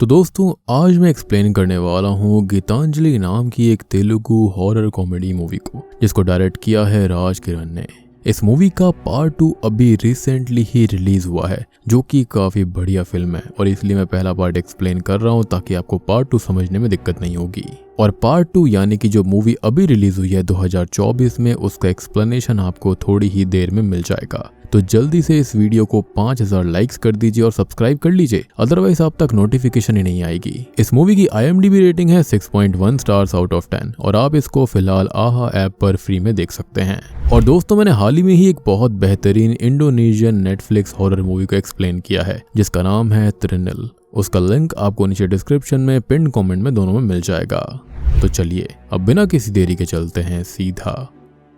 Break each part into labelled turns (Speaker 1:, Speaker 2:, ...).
Speaker 1: तो दोस्तों आज मैं एक्सप्लेन करने वाला हूँ गीतांजलि नाम की एक तेलुगु हॉरर कॉमेडी मूवी को, जिसको डायरेक्ट किया है राज किरण ने। इस मूवी का पार्ट 2 अभी रिसेंटली ही रिलीज हुआ है, जो कि काफी बढ़िया फिल्म है और इसलिए मैं पहला पार्ट एक्सप्लेन कर रहा हूँ ताकि आपको पार्ट 2 समझने में दिक्कत नहीं होगी। और पार्ट 2 यानी कि जो मूवी अभी रिलीज हुई है 2024 में, उसका एक्सप्लेनेशन आपको थोड़ी ही देर में मिल जाएगा। तो जल्दी से इस वीडियो को 5000 लाइक्स कर दीजिए और सब्सक्राइब कर लीजिए, अदरवाइज आप तक नोटिफिकेशन ही नहीं आएगी। इस मूवी की IMDb रेटिंग है 6.1 स्टार्स आउट ऑफ 10 और आप इसको फिलहाल आहा ऐप पर फ्री में देख सकते हैं। और दोस्तों मैंने हाल ही में ही एक बहुत बेहतरीन इंडोनेशियन नेटफ्लिक्स हॉरर मूवी को एक्सप्लेन किया है, जिसका नाम है त्रिनल। उसका लिंक आपको नीचे डिस्क्रिप्शन में पिन कमेंट में दोनों में मिल जाएगा। तो चलिए अब बिना किसी देरी के चलते हैं सीधा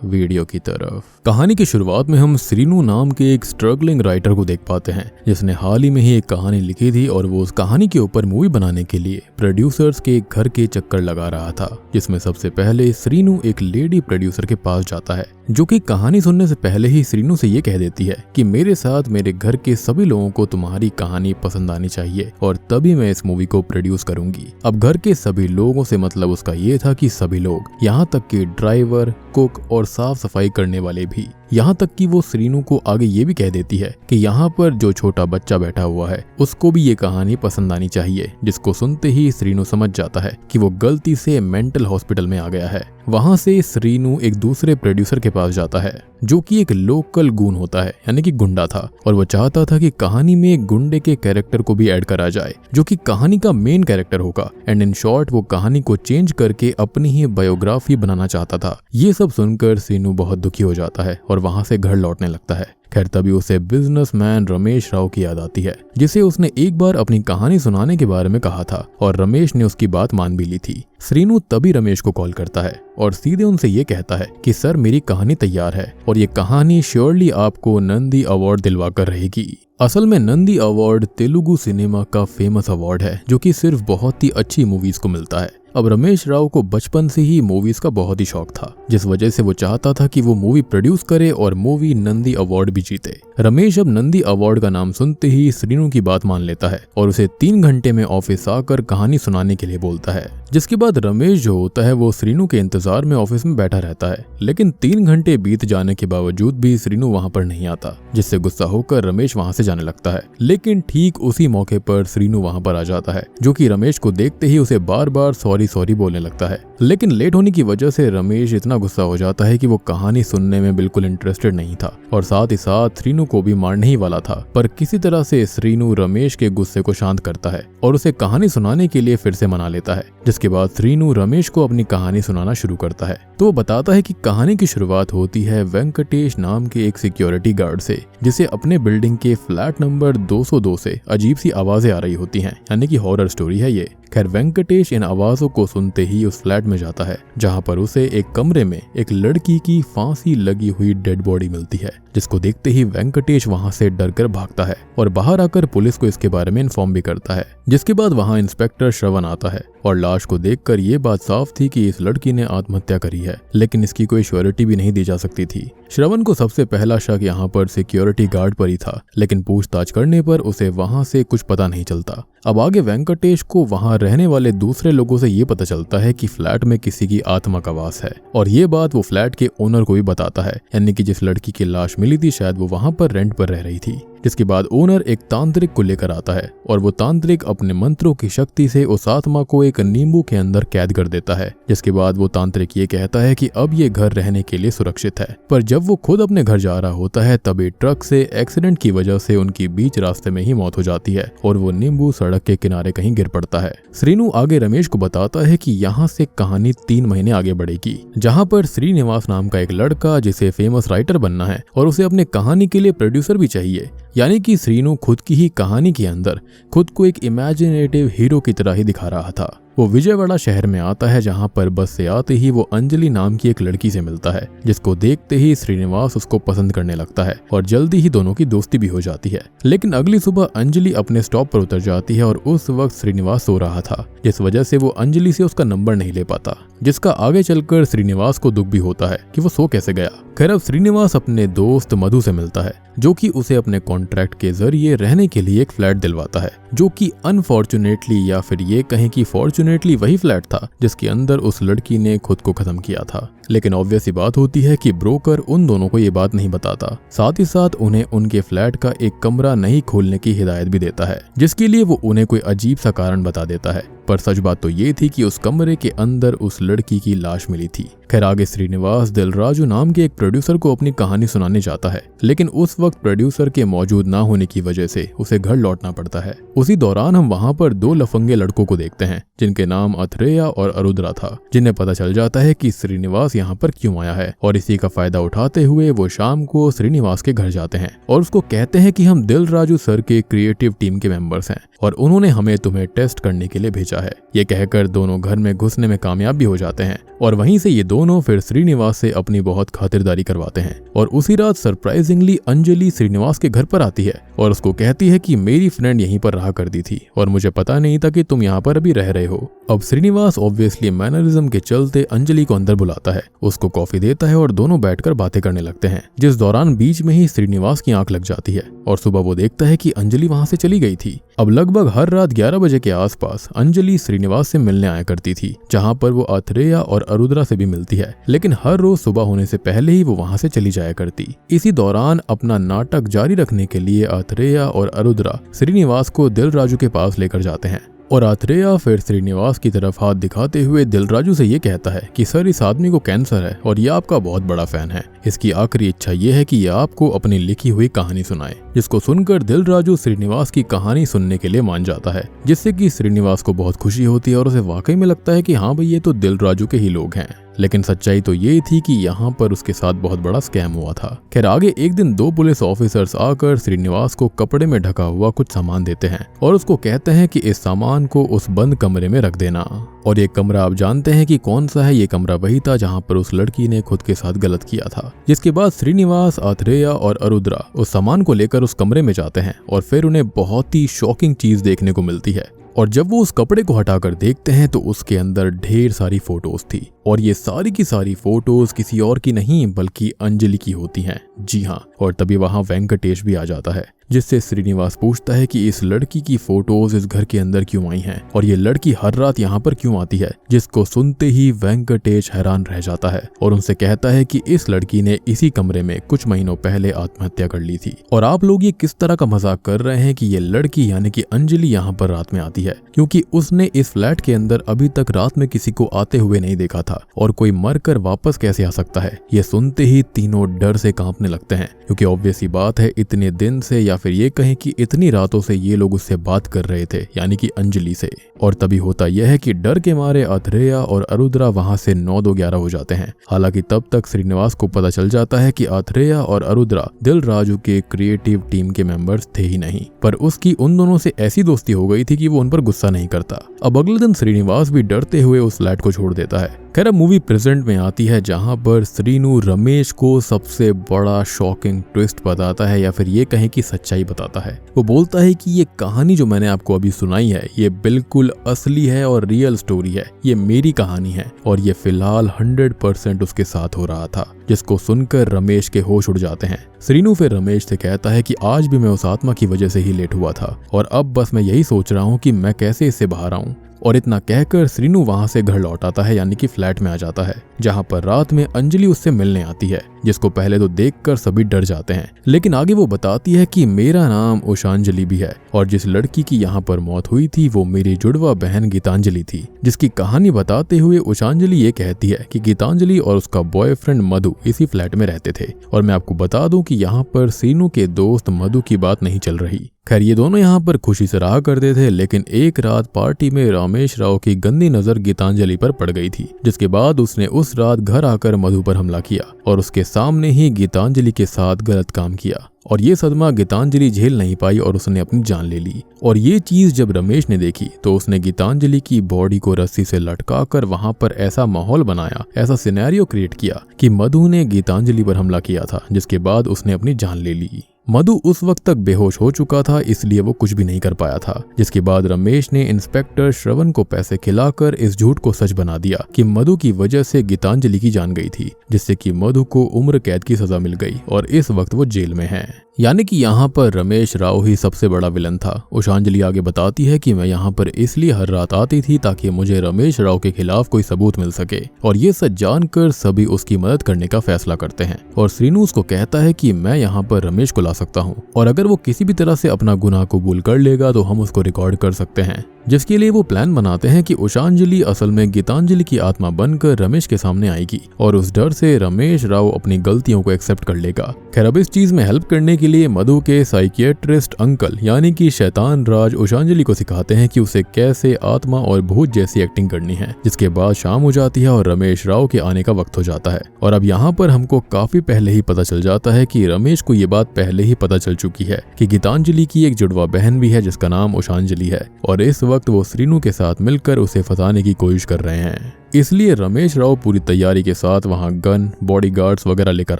Speaker 1: वीडियो की तरफ। कहानी की शुरुआत में हम श्रीनु नाम के एक स्ट्रगलिंग राइटर को देख पाते हैं, जिसने हाल ही में ही एक कहानी लिखी थी और वो उस कहानी के ऊपर मूवी बनाने के लिए प्रोड्यूसर्स के घर के चक्कर लगा रहा था। जिसमें सबसे पहले श्रीनु एक लेडी प्रोड्यूसर के पास जाता है, जो कि कहानी सुनने से पहले ही श्रीनु से ये कह देती है कि मेरे साथ मेरे घर के सभी लोगों को तुम्हारी कहानी पसंद आनी चाहिए और तभी मैं इस मूवी को प्रोड्यूस करूंगी। अब घर के सभी लोगों से मतलब उसका ये था कि सभी लोग, यहाँ तक कि ड्राइवर, कुक और साफ सफाई करने वाले भी। यहाँ तक कि वो श्रीनु को आगे ये भी कह देती है कि यहाँ पर जो छोटा बच्चा बैठा हुआ है उसको भी ये कहानी पसंद आनी चाहिए, जिसको सुनते ही श्रीनु समझ जाता है कि वो गलती से मेंटल हॉस्पिटल में आ गया है। वहां से श्रीनु एक दूसरे प्रोड्यूसर के पास जाता है, जो कि एक लोकल गून होता है, यानी कि गुंडा था, और वो चाहता था कि कहानी में एक गुंडे के कैरेक्टर को भी ऐड करा जाए, जो कि कहानी का मेन कैरेक्टर होगा। एंड इन शॉर्ट वो कहानी को चेंज करके अपनी ही बायोग्राफी बनाना चाहता था। ये सब सुनकर श्रीनु बहुत दुखी हो जाता है और वहां से घर लौटने लगता है। खैर तभी उसे बिजनेसमैन रमेश राव की याद आती है, जिसे उसने एक बार अपनी कहानी सुनाने के बारे में कहा था और रमेश ने उसकी बात मान भी ली थी। श्रीनु तभी रमेश को कॉल करता है और सीधे उनसे ये कहता है कि सर मेरी कहानी तैयार है और ये कहानी श्योरली आपको नंदी अवार्ड दिलवा कर रहेगी। असल में नंदी अवार्ड तेलुगु सिनेमा का फेमस अवार्ड है, जो कि सिर्फ बहुत ही अच्छी मूवीज को मिलता है। अब रमेश राव को बचपन से ही मूवीज का बहुत ही शौक था, जिस वजह से वो चाहता था कि वो मूवी प्रोड्यूस करे और मूवी नंदी अवार्ड भी जीते। रमेश अब नंदी अवार्ड का नाम सुनते ही श्रीनु की बात मान लेता है और उसे 3 घंटे में ऑफिस आकर कहानी सुनाने के लिए बोलता है। जिसके बाद रमेश जो होता है वो श्रीनु के इंतजार में ऑफिस में बैठा रहता है, लेकिन 3 घंटे बीत जाने के बावजूद भी श्रीनु वहां पर नहीं आता, जिससे गुस्सा होकर रमेश वहां से जाने लगता है। लेकिन ठीक उसी मौके पर श्रीनु वहां पर आ जाता है, जो कि रमेश को देखते ही उसे बार बार सॉरी बोलने लगता है। लेकिन लेट होने की वजह से रमेश इतना गुस्सा हो जाता है कि वो कहानी सुनने में बिल्कुल इंटरेस्टेड नहीं था और साथ ही साथ श्रीनु को भी मारने ही वाला था। पर किसी तरह से श्रीनु रमेश के गुस्से को शांत करता है और उसे कहानी सुनाने के लिए फिर से मना लेता है। जिसके बाद श्रीनु रमेश को अपनी कहानी सुनाना शुरू करता है। तो वो बताता है कि कहानी की शुरुआत होती है वेंकटेश नाम के एक सिक्योरिटी गार्ड से, जिसे अपने बिल्डिंग के फ्लैट नंबर 202 से अजीब सी आवाजें आ रही होती हैं, यानी कि हॉरर स्टोरी है ये। खैर वेंकटेश इन आवाजों को सुनते ही उस फ्लैट में जाता है, जहां पर उसे एक कमरे में एक लड़की की फांसी लगी हुई डेड बॉडी मिलती है, जिसको देखते ही वेंकटेश वहां से डरकर भागता है और बाहर आकर पुलिस को इसके बारे में इन्फॉर्म भी करता है। जिसके बाद वहां इंस्पेक्टर श्रवण आता है और लाश को देखकर ये बात साफ थी कि इस लड़की ने आत्महत्या करी है, लेकिन इसकी कोई श्योरिटी भी नहीं दी जा सकती थी। श्रवण को सबसे पहला शक यहाँ पर सिक्योरिटी गार्ड पर ही था, लेकिन पूछताछ करने पर उसे वहां से कुछ पता नहीं चलता। अब आगे वेंकटेश को वहां रहने वाले दूसरे लोगों से ये पता चलता है कि फ्लैट में किसी की आत्मा का वास है और ये बात वो फ्लैट के ओनर को भी बताता है, यानी कि जिस लड़की की लाश मिली थी शायद वो वहां पर रेंट पर रह रही थी। जिसके बाद ओनर एक तांत्रिक को लेकर आता है और वो तांत्रिक अपने मंत्रों की शक्ति से उस आत्मा को एक नींबू के अंदर कैद कर देता है। जिसके बाद वो तांत्रिक ये कहता है कि अब ये घर रहने के लिए सुरक्षित है। पर जब वो खुद अपने घर जा रहा होता है तभी ट्रक से एक्सीडेंट की वजह से उनकी बीच रास्ते में ही मौत हो जाती है और वो नींबू सड़क के किनारे कहीं गिर पड़ता है। श्रीनु आगे रमेश को बताता है कि यहाँ से कहानी 3 महीने आगे बढ़ेगी, जहाँ पर श्रीनिवास नाम का एक लड़का, जिसे फेमस राइटर बनना है और उसे अपने कहानी के लिए प्रोड्यूसर भी चाहिए, यानी कि श्रीनु खुद की ही कहानी के अंदर खुद को एक इमेजिनेटिव हीरो की तरह ही दिखा रहा था। वो विजयवाड़ा शहर में आता है, जहाँ पर बस से आते ही वो अंजलि नाम की एक लड़की से मिलता है, जिसको देखते ही श्रीनिवास उसको पसंद करने लगता है और जल्दी ही दोनों की दोस्ती भी हो जाती है। लेकिन अगली सुबह अंजलि अपने स्टॉप पर उतर जाती है और उस वक्त श्रीनिवास सो रहा था, जिस वजह से वो अंजलि से उसका नंबर नहीं ले पाता, जिसका आगे चलकर श्रीनिवास को दुख भी होता है कि वो सो कैसे गया। खैर अब श्रीनिवास अपने दोस्त मधु से मिलता है, जो कि उसे अपने कॉन्ट्रैक्ट के जरिए रहने के लिए एक फ्लैट दिलवाता है, जो कि अनफॉर्चुनेटली या फिर ये कहें कि फॉर्चुनेटली वही फ्लैट था जिसके अंदर उस लड़की ने खुद को खत्म किया था। लेकिन ऑब्वियस सी बात होती है कि ब्रोकर उन दोनों को ये बात नहीं बताता, साथ ही साथ उन्हें उनके फ्लैट का एक कमरा नहीं खोलने की हिदायत भी देता है, जिसके लिए वो उन्हें कोई अजीब सा कारण बता देता है। पर सच बात तो ये थी कि उस कमरे के अंदर उस लड़की की लाश मिली थी। खैर आगे श्रीनिवास दिलराजू नाम के एक प्रोड्यूसर को अपनी कहानी सुनाने जाता है, लेकिन उस वक्त प्रोड्यूसर के मौजूद ना होने की वजह से उसे घर लौटना पड़ता है। उसी दौरान हम वहाँ पर दो लफंगे लड़कों को देखते हैं, जिनके नाम अथरेया और अरुद्रा था, जिन्हें पता चल जाता है कि श्रीनिवास यहाँ पर क्यों आया है, और इसी का फायदा उठाते हुए वो शाम को श्रीनिवास के घर जाते हैं और उसको कहते हैं कि हम दिलराजू सर के क्रिएटिव टीम के मेंबर्स हैं और उन्होंने हमें तुम्हें टेस्ट करने के लिए भेजा है। ये कहकर दोनों घर में घुसने में कामयाब भी हो जाते हैं और वहीं से ये दोनों फिर श्रीनिवास से अपनी बहुत खातिरदारी करवाते हैं। और उसी रात सरप्राइजिंगली अंजलि श्रीनिवास के घर पर आती है और उसको कहती है कि मेरी फ्रेंड यहीं पर रहा करती थी और मुझे पता नहीं था कि तुम यहाँ पर अभी रह रहे हो। अब श्रीनिवास ऑब्वियसली मैनरिज्म के चलते अंजलि को अंदर बुलाता है, उसको कॉफी देता है और दोनों बैठकर बातें करने लगते हैं, जिस दौरान बीच में ही श्रीनिवास की आंख लग जाती है और सुबह वो देखता है कि अंजलि वहां से चली गई थी। अब लगभग हर रात 11 बजे के आसपास अंजलि श्रीनिवास से मिलने आया करती थी, जहां पर वो अथरेया और अरुद्रा से भी मिलती है, लेकिन हर रोज सुबह होने से पहले ही वो वहां से चली जाया करती। इसी दौरान अपना नाटक जारी रखने के लिए अथरेया और अरुद्रा श्रीनिवास को दिलराजू के पास लेकर जाते हैं और अथरेया फिर श्रीनिवास की तरफ हाथ दिखाते हुए दिलराजू से ये कहता है कि सर इस आदमी को कैंसर है और ये आपका बहुत बड़ा फैन है। इसकी आखिरी इच्छा ये है कि ये आपको अपनी लिखी हुई कहानी सुनाए, जिसको सुनकर दिलराजू श्रीनिवास की कहानी सुनने के लिए मान जाता है, जिससे कि श्रीनिवास को बहुत खुशी होती है और उसे वाकई में लगता है कि हाँ भाई ये तो दिलराजू के ही लोग हैं। लेकिन सच्चाई तो ये थी कि यहाँ पर उसके साथ बहुत बड़ा स्कैम हुआ था। खैर आगे एक दिन दो पुलिस ऑफिसर्स आकर श्रीनिवास को कपड़े में ढका हुआ कुछ सामान देते हैं और उसको कहते हैं कि इस सामान को उस बंद कमरे में रख देना। और ये कमरा आप जानते हैं कि कौन सा है, ये कमरा वही था जहाँ पर उस लड़की ने खुद के साथ गलत किया था। जिसके बाद श्रीनिवास, अथरेया और अरुद्रा उस सामान को लेकर उस कमरे में जाते हैं और फिर उन्हें बहुत ही शॉकिंग चीज देखने को मिलती है। और जब वो उस कपड़े को हटाकर देखते हैं तो उसके अंदर ढेर सारी फोटोज थी और ये सारी की सारी फोटोज किसी और की नहीं बल्कि अंजलि की होती हैं। जी हाँ, और तभी वहां वेंकटेश भी आ जाता है, जिससे श्रीनिवास पूछता है कि इस लड़की की फोटोज इस घर के अंदर क्यों आई हैं और ये लड़की हर रात यहाँ पर क्यों आती है। जिसको सुनते ही वेंकटेश हैरान रह जाता है और उनसे कहता है कि इस लड़की ने इसी कमरे में कुछ महीनों पहले आत्महत्या कर ली थी। और आप लोग ये किस तरह का मजाक कर रहे हैं कि ये लड़की यानी कि अंजलि यहाँ पर रात में आती है, क्योंकि उसने इस फ्लैट के अंदर अभी तक रात में किसी को आते हुए नहीं देखा था और कोई मरकर वापस कैसे आ सकता है। ये सुनते ही तीनों डर से कांपने लगते हैं, क्योंकि ऑब्वियस सी बात है इतने दिन से या फिर ये कहें कि इतनी रातों से ये लोग उससे बात कर रहे थे, यानी कि अंजलि से। और तभी होता यह है कि डर के मारे अथरेया और अरुद्रा वहां से 9-2-11 हो जाते हैं। हालांकि तब तक श्रीनिवास को पता चल जाता है कि अथरेया और अरुद्रा दिलराजू के क्रिएटिव टीम के मेंबर्स थे ही नहीं, पर उसकी उन दोनों से ऐसी दोस्ती हो गई थी कि वो उन पर गुस्सा नहीं करता। अब अगले दिन श्रीनिवास भी डरते हुए उस फ्लैट को छोड़ देता है। खैर मूवी प्रेजेंट में आती है, जहां पर श्रीनु रमेश को सबसे बड़ा शॉकिंग ट्विस्ट बताता है या फिर ये कहें कि सच्चाई बताता है। वो बोलता है कि ये कहानी जो मैंने आपको अभी सुनाई है ये बिल्कुल असली है और रियल स्टोरी है, ये मेरी कहानी है और ये फिलहाल 100% उसके साथ हो रहा था। जिसको सुनकर रमेश के होश उड़ जाते हैं। श्रीनु फिर रमेश से कहता है कि आज भी मैं उस आत्मा की वजह से ही लेट हुआ था और अब बस मैं यही सोच रहा हूँ कि मैं कैसे इससे बाहर आऊं। और इतना कहकर श्रीनु वहां से घर लौट आता है, यानी कि फ्लैट में आ जाता है, जहां पर रात में अंजलि उससे मिलने आती है, जिसको पहले तो देखकर सभी डर जाते हैं। लेकिन आगे वो बताती है कि मेरा नाम उषांजलि भी है और जिस लड़की की यहाँ पर मौत हुई थी वो मेरी जुड़वा बहन गीतांजलि थी। जिसकी कहानी बताते हुए उषांजलि ये कहती है कि गीतांजलि और उसका बॉयफ्रेंड मधु इसी फ्लैट में रहते थे। और मैं आपको बता दूं कि यहाँ पर श्रीनु के दोस्त मधु की बात नहीं चल रही। खैर ये दोनों यहाँ पर खुशी से रहा करते थे, लेकिन एक रात पार्टी में रमेश राव की गंदी नजर गीतांजलि पर पड़ गई थी, जिसके बाद उसने उस रात घर आकर मधु पर हमला किया और उसके सामने ही गीतांजलि के साथ गलत काम किया। और ये सदमा गीतांजलि झेल नहीं पाई और उसने अपनी जान ले ली। और ये चीज जब रमेश ने देखी तो उसने गीतांजलि की बॉडी को रस्सी से लटकाकर वहां पर ऐसा माहौल बनाया, ऐसा सिनेरियो क्रिएट किया कि मधु ने गीतांजलि पर हमला किया था, जिसके बाद उसने अपनी जान ले ली। मधु उस वक्त तक बेहोश हो चुका था, इसलिए वो कुछ भी नहीं कर पाया था। जिसके बाद रमेश ने इंस्पेक्टर श्रवण को पैसे खिलाकर इस झूठ को सच बना दिया कि मधु की वजह से गीतांजलि की जान गई थी, जिससे कि मधु को उम्र कैद की सजा मिल गई और इस वक्त वो जेल में है। यानी कि यहाँ पर रमेश राव ही सबसे बड़ा विलन था। उषांजलि आगे बताती है कि मैं यहाँ पर इसलिए हर रात आती थी ताकि मुझे रमेश राव के खिलाफ कोई सबूत मिल सके, और ये सच जानकर सभी उसकी मदद करने का फैसला करते हैं। और श्रीनू उसको कहता है कि मैं यहाँ पर रमेश को ला सकता हूँ और अगर वो किसी भी तरह से अपना गुनाह कबूल कर लेगा तो हम उसको रिकॉर्ड कर सकते हैं। जिसके लिए वो प्लान बनाते हैं कि उषांजलि असल में गीतांजलि की आत्मा बनकर रमेश के सामने आएगी और उस डर से रमेश राव अपनी गलतियों को एक्सेप्ट कर लेगा। खैर अब इस चीज में हेल्प करने के लिए मधु के साइकियाट्रिस्ट अंकल यानी कि शैतान राज उषांजलि को सिखाते हैं कि उसे कैसे आत्मा और भूत जैसी एक्टिंग करनी है। जिसके बाद शाम हो जाती है और रमेश राव के आने का वक्त हो जाता है। और अब यहाँ पर हमको काफी पहले ही पता चल जाता है कि रमेश को ये बात पहले ही पता चल चुकी है कि गीतांजलि की एक जुड़वा बहन भी है जिसका नाम उषांजलि है, और इस वक्त वो श्रीनू के साथ मिलकर उसे फंसाने की कोशिश कर रहे हैं। इसलिए रमेश राव पूरी तैयारी के साथ वहां गन, बॉडीगार्ड्स वगैरह लेकर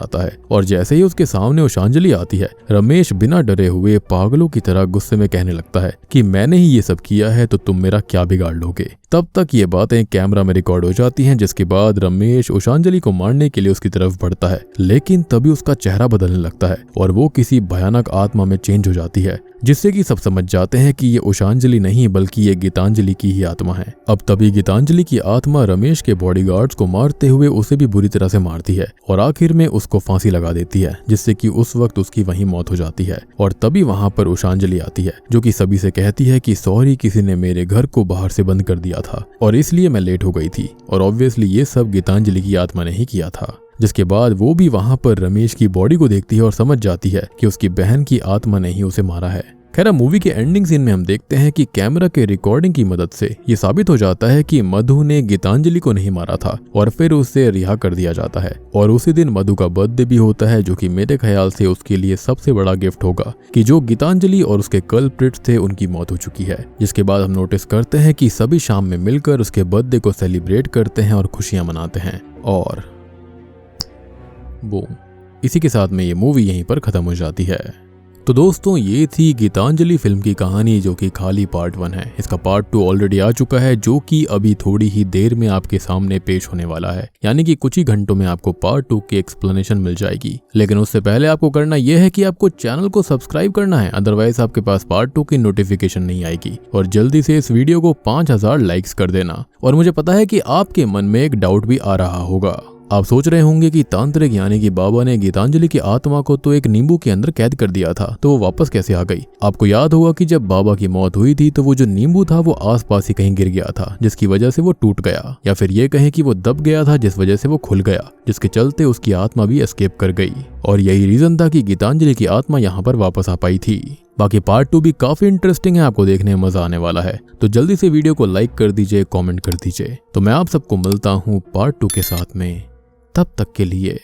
Speaker 1: आता है और जैसे ही उसके सामने उषांजलि आती है, रमेश बिना डरे हुए पागलों की तरह गुस्से में कहने लगता है कि मैंने ही ये सब किया है तो तुम मेरा क्या बिगाड़ लोगे। तब तक ये बातें कैमरा में रिकॉर्ड हो जाती हैं, जिसके बाद रमेश उषांजलि को मारने के लिए उसकी तरफ बढ़ता है, लेकिन तभी उसका चेहरा बदलने लगता है और वो किसी भयानक आत्मा में चेंज हो जाती है, जिससे कि सब समझ जाते हैं कि ये उषांजलि नहीं बल्कि ये गीतांजलि की ही आत्मा है। अब तभी गीतांजलि की आत्मा रमेश के बॉडीगार्ड्स को मारते हुए उसे भी बुरी तरह से मारती है और आखिर में उसको फांसी लगा देती है, जिससे कि उस वक्त उसकी वहीं मौत हो जाती है। और तभी वहां पर उषांजलि आती है जो कि सभी से कहती है कि सॉरी, किसी ने मेरे घर को बाहर से बंद कर दिया था और इसलिए मैं लेट हो गई थी, और ऑब्वियसली ये सब गीतांजलि की आत्मा ने ही किया था। जिसके बाद वो भी वहां पर रमेश की बॉडी को देखती है और समझ जाती है कि उसकी बहन की आत्मा ने ही उसे मारा है। खैर मूवी के एंडिंग सीन में हम देखते हैं कि कैमरा के रिकॉर्डिंग की मदद से ये साबित हो जाता है कि मधु ने गीतांजलि को नहीं मारा था और फिर उसे रिहा कर दिया जाता है। और उसी दिन मधु का बर्थडे भी होता है, जो कि मेरे ख्याल से उसके लिए सबसे बड़ा गिफ्ट होगा कि जो गीतांजलि और उसके कल्प्रिट्स थे उनकी मौत हो चुकी है। जिसके बाद हम नोटिस करते हैं कि सभी शाम में मिलकर उसके बर्थडे को सेलिब्रेट करते हैं और खुशियां मनाते हैं। और बूम, इसी के साथ में ये मूवी यहीं पर खत्म हो जाती है। तो दोस्तों ये थी गीतांजलि फिल्म की कहानी, जो कि खाली पार्ट 1 है। इसका पार्ट 2 ऑलरेडी आ चुका है, जो कि अभी थोड़ी ही देर में आपके सामने पेश होने वाला है, यानी कि कुछ ही घंटों में आपको पार्ट 2 की एक्सप्लेनेशन मिल जाएगी। लेकिन उससे पहले आपको करना यह है कि आपको चैनल को सब्सक्राइब करना है, अदरवाइज आपके पास पार्ट 2 की नोटिफिकेशन नहीं आएगी। और जल्दी से इस वीडियो को 5000 लाइक्स कर देना। और मुझे पता है कि आपके मन में एक डाउट भी आ रहा होगा, आप सोच रहे होंगे कि तांत्रिक यानी कि बाबा ने गीतांजलि की आत्मा को तो एक नींबू के अंदर कैद कर दिया था, तो वो वापस कैसे आ गई। आपको याद होगा कि जब बाबा की मौत हुई थी तो वो जो नींबू था वो आसपास ही कहीं गिर गया था, जिसकी वजह से वो टूट गया, या फिर ये कहें कि वो दब गया था जिस वजह से वो खुल गया, जिसके चलते उसकी आत्मा भी एस्केप कर गई। और यही रीजन था कि गीतांजलि की आत्मा यहाँ पर वापस आ पाई थी। बाकी पार्ट 2 भी काफी इंटरेस्टिंग है, आपको देखने में मजा आने वाला है। तो जल्दी से वीडियो को लाइक कर दीजिए, कमेंट कर दीजिए। तो मैं आप सबको मिलता हूँ पार्ट 2 के साथ में, तब तक के लिए